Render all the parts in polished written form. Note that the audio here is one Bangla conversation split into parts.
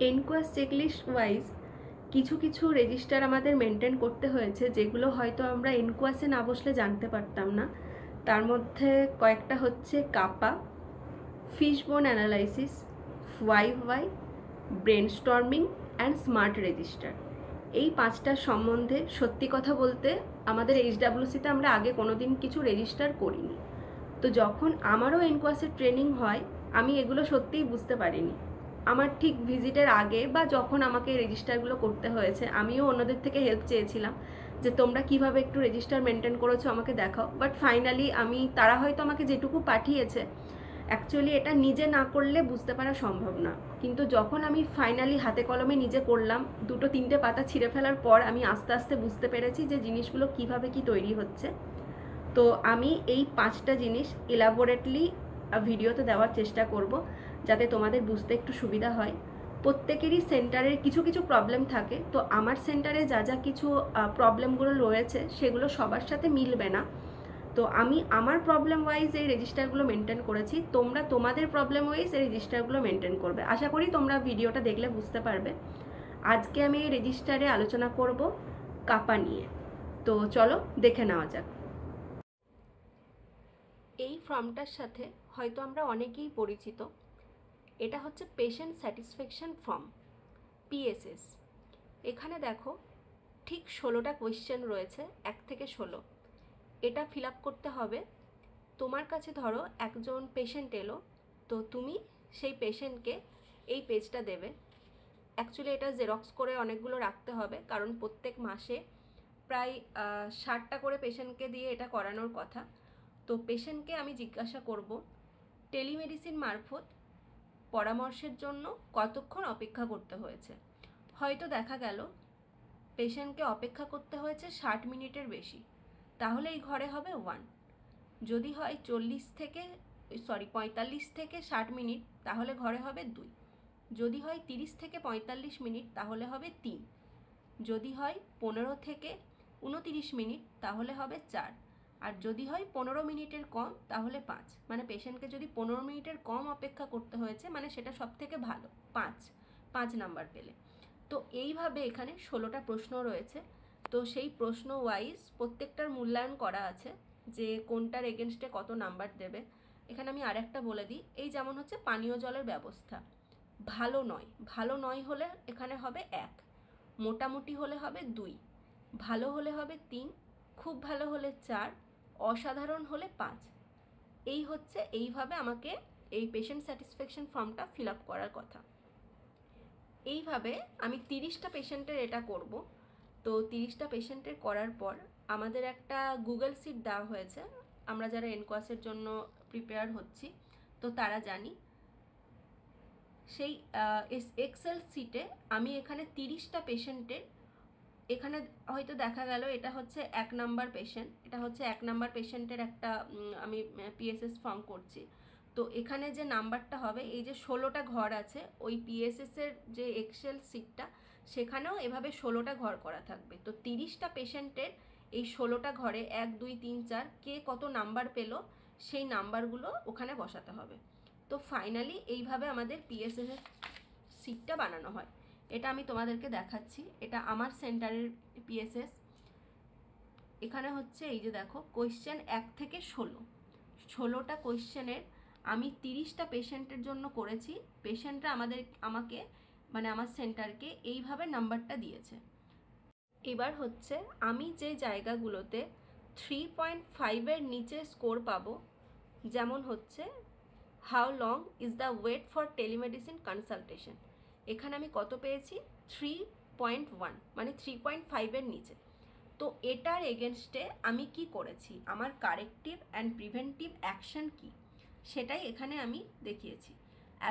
এনকোয়াস চেকলিস্ট ওয়াইজ কিছু কিছু রেজিস্টার আমাদের মেনটেন করতে হয়েছে, যেগুলো হয়তো আমরা এনকোয়াসে না বসলে জানতে পারতাম না। তার মধ্যে কয়েকটা হচ্ছে কাপা, fishbone analysis, 5Y, brainstorming and smart register. এই পাঁচটার সম্বন্ধে সত্যি কথা বলতে আমাদের এইচডাব্লিউসিতে আমরা আগে কোনোদিন কিছু রেজিস্টার করিনি। তো যখন আমারও এনকোয়াসের ট্রেনিং হয়, আমি এগুলো সত্যিই বুঝতে পারিনি। আমার ঠিক ভিজিটের আগে বা যখন আমাকে রেজিস্টারগুলো করতে হয়েছে, আমিও অন্যদের থেকে হেল্প চেয়েছিলাম যে তোমরা কিভাবে একটু রেজিস্টার মেনটেন করেছো আমাকে দেখাও। বাট ফাইনালি তারা হয়তো আমাকে যেটুকু পাঠিয়েছে, অ্যাকচুয়ালি এটা নিজে না করলে বুঝতে পারা সম্ভব না। কিন্তু যখন আমি ফাইনালি হাতে কলমে নিজে করলাম, 2-3টে পাতা ছিঁড়ে ফেলার পর আমি আস্তে আস্তে বুঝতে পেরেছি যে জিনিসগুলো কিভাবে কি তৈরি হচ্ছে। তো আমি এই 5টা জিনিস এলাবোরেটলি ভিডিওতে দেওয়ার চেষ্টা করব, যাতে তোমাদের বুঝতে একটু সুবিধা হয়। প্রত্যেকেরই সেন্টারের কিছু কিছু প্রবলেম থাকে, তো আমার সেন্টারে যা যা কিছু প্রবলেমগুলো রয়েছে সেগুলো সবার সাথে মিলবে না। তো আমি আমার প্রবলেম ওয়াইজ এই রেজিস্টারগুলো মেনটেন করেছি, তোমরা তোমাদের প্রবলেম ওয়াইজ এই রেজিস্টারগুলো মেনটেন করবে। আশা করি তোমরা ভিডিওটা দেখলে বুঝতে পারবে। আজকে আমি এই রেজিস্টারে আলোচনা করব কাপা নিয়ে। তো চলো দেখে নেওয়া যাক। এই ফর্মটার সাথে হয়তো আমরা অনেকেই পরিচিত। এটা হচ্ছে পেশেন্ট স্যাটিসফ্যাকশন ফর্ম, পিএসএস। এখানে দেখো ঠিক 16টা কোয়েশ্চেন রয়েছে, 1 থেকে 16। এটা ফিল আপ করতে হবে। তোমার কাছে ধরো একজন পেশেন্ট এলো, তো তুমি সেই পেশেন্টকে এই পেজটা দেবে। অ্যাকচুয়ালি এটা জেরক্স করে অনেকগুলো রাখতে হবে, কারণ প্রত্যেক মাসে প্রায় 60টা করে পেশেন্টকে দিয়ে এটা করানোর কথা। তো পেশেন্টকে আমি জিজ্ঞাসা করব টেলিমেডিসিন মারফত পরামর্শের জন্য কতক্ষণ অপেক্ষা করতে হয়েছে। হয়তো দেখা গেল পেশেন্টকে অপেক্ষা করতে হয়েছে 60 মিনিটের বেশি, তাহলে এই ঘরে হবে 1। যদি হয় 45 থেকে 60 মিনিট, তাহলে ঘরে হবে 2। যদি হয় 30 থেকে 45 মিনিট, তাহলে হবে 3। যদি হয় 15 থেকে 29 মিনিট, তাহলে হবে 4। আর যদি হয় 15 মিনিটের কম, তাহলে 5। মানে পেশেন্টকে যদি 15 মিনিটের কম অপেক্ষা করতে হয়েছে, মানে সেটা সব থেকে ভালো, 5 নাম্বার পেলে। তো এইভাবে এখানে 16টা প্রশ্ন রয়েছে। তো সেই প্রশ্ন ওয়াইজ প্রত্যেকটার মূল্যায়ন করা আছে যে কোনটার এগেনস্টে কত নাম্বার দেবে। এখানে আমি আরেকটা বলে দিই, এই যেমন হচ্ছে পানীয় জলের ব্যবস্থা, ভালো নয় হলে এখানে হবে 1, মোটামুটি হলে হবে 2, ভালো হলে হবে 3, খুব ভালো হলে 4, অসাধারণ হলে 5। এইভাবে আমাকে এই পেশেন্ট স্যাটিসফ্যাকশন ফর্মটা ফিল আপ করার কথা। এইভাবে আমি 30টা পেশেন্টের এটা করব। তো 30টা পেশেন্টের করার পর আমাদের একটা গুগল শিট দেওয়া হয়েছে। আমরা যারা এনকোয়াসের জন্য প্রিপেয়ার হচ্ছি, তো তারা জানি সেই এক্সেল শিটে আমি এখানে 30টা পেশেন্টের, এখানে হয়তো দেখা গেল এটা হচ্ছে 1 নাম্বার পেশেন্ট, এটা হচ্ছে 1 নাম্বার পেশেন্টের একটা আমি পিএসএস ফর্ম করছি। তো এখানে যে নাম্বারটা হবে, এই যে 16টা ঘর আছে ওই পিএসএস এর যে এক্সেল শিটটা, সেখানেও এভাবে 16টা ঘর করা থাকবে। তো 30টা পেশেন্টের এই 16টা ঘরে 1, 2, 3, 4 কে কত নাম্বার পেলো সেই নাম্বারগুলো ওখানে বসাতে হবে। তো ফাইনালি এইভাবে আমাদের পিএসএস এর শিটটা বানানো হয়। এটা আমি তোমাদেরকে দেখাচ্ছি, এটা আমার সেন্টারের পিএসএস। এখানে হচ্ছে এই যে দেখো কোয়েশ্চেন 1 থেকে 16টা কোয়েশ্চেনের আমি 30টা পেশেন্টের জন্য করেছি। পেশেন্টরা আমাকে মানে আমার সেন্টারকে এইভাবে নাম্বারটা দিয়েছে। এবার হচ্ছে আমি যে জায়গাগুলোতে 3.5 এর নিচে স্কোর পাবো, যেমন হচ্ছে how long is the wait for telemedicine consultation, এখানে আমি কত পেয়েছি 3.1, মানে 3.5 এর নিচে। তো এটার এগেনস্টে আমি কি করেছি, আমার কারেক্টিভ অ্যান্ড প্রিভেন্টিভ অ্যাকশন কি, সেটাই এখানে আমি দেখিয়েছি।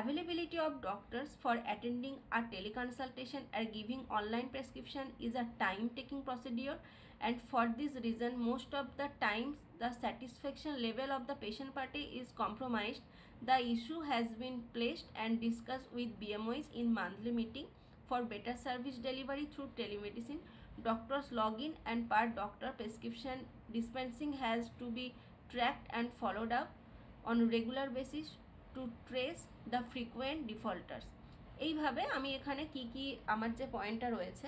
Availability of doctors for attending a teleconsultation or giving online prescription is a time-taking procedure, and for this reason most of the times the satisfaction level of the patient party is compromised. The issue has been placed and discussed with BMOs in monthly meeting. For better service delivery through telemedicine, doctors login and per doctor prescription dispensing has to be tracked and followed up on regular basis to trace the frequent defaulters. এইভাবে আমি এখানে কি আমার যে পয়েন্টটা রয়েছে,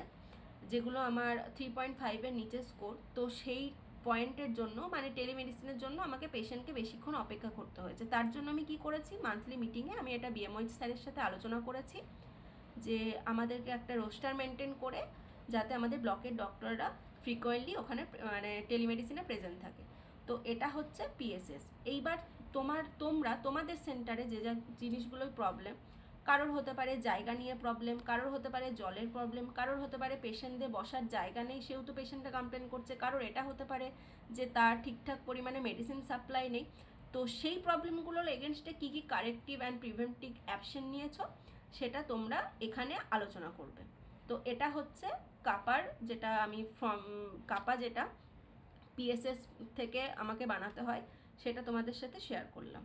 যেগুলো আমার 3.5-এর নিচে স্কোর, তো সেই পয়েন্টের জন্য মানে টেলিমেডিসিনের জন্য আমাকে পেশেন্টকে বেশিক্ষণ অপেক্ষা করতে হয়েছে। তার জন্য আমি কি করেছি, মান্থলি মিটিংয়ে আমি এটা বিএমওইচ স্যারের সাথে আলোচনা করেছি যে আমাদেরকে একটা রোস্টার মেনটেন করে যাতে আমাদের ব্লকের ডক্টররা ফ্রিকোয়েন্টলি ওখানে মানে টেলিমেডিসিনে প্রেজেন্ট থাকে। তো এটা হচ্ছে পিএসএস। এইবার তোমরা তোমাদের সেন্টারে যে যা জিনিসগুলোর প্রবলেম, কারোর হতে পারে জায়গা নিয়ে প্রবলেম, কারোর হতে পারে জলের প্রবলেম, কারোর হতে পারে পেশেন্টদের বসার জায়গা নেই সেহেতু পেশেন্টটা কমপ্লেন করছে, কারোর এটা হতে পারে যে তার ঠিকঠাক পরিমাণে মেডিসিন সাপ্লাই নেই। তো সেই প্রবলেমগুলোর এগেনস্টে কী কী কারেক্টিভ অ্যান্ড প্রিভেন্টিভ অ্যাকশন নিয়েছো সেটা তোমরা এখানে আলোচনা করবে। তো এটা হচ্ছে কাপার, যেটা আমি কাপা যেটা পিএসএস থেকে আমাকে বানাতে হয় সেটা তোমাদের সাথে শেয়ার করলাম।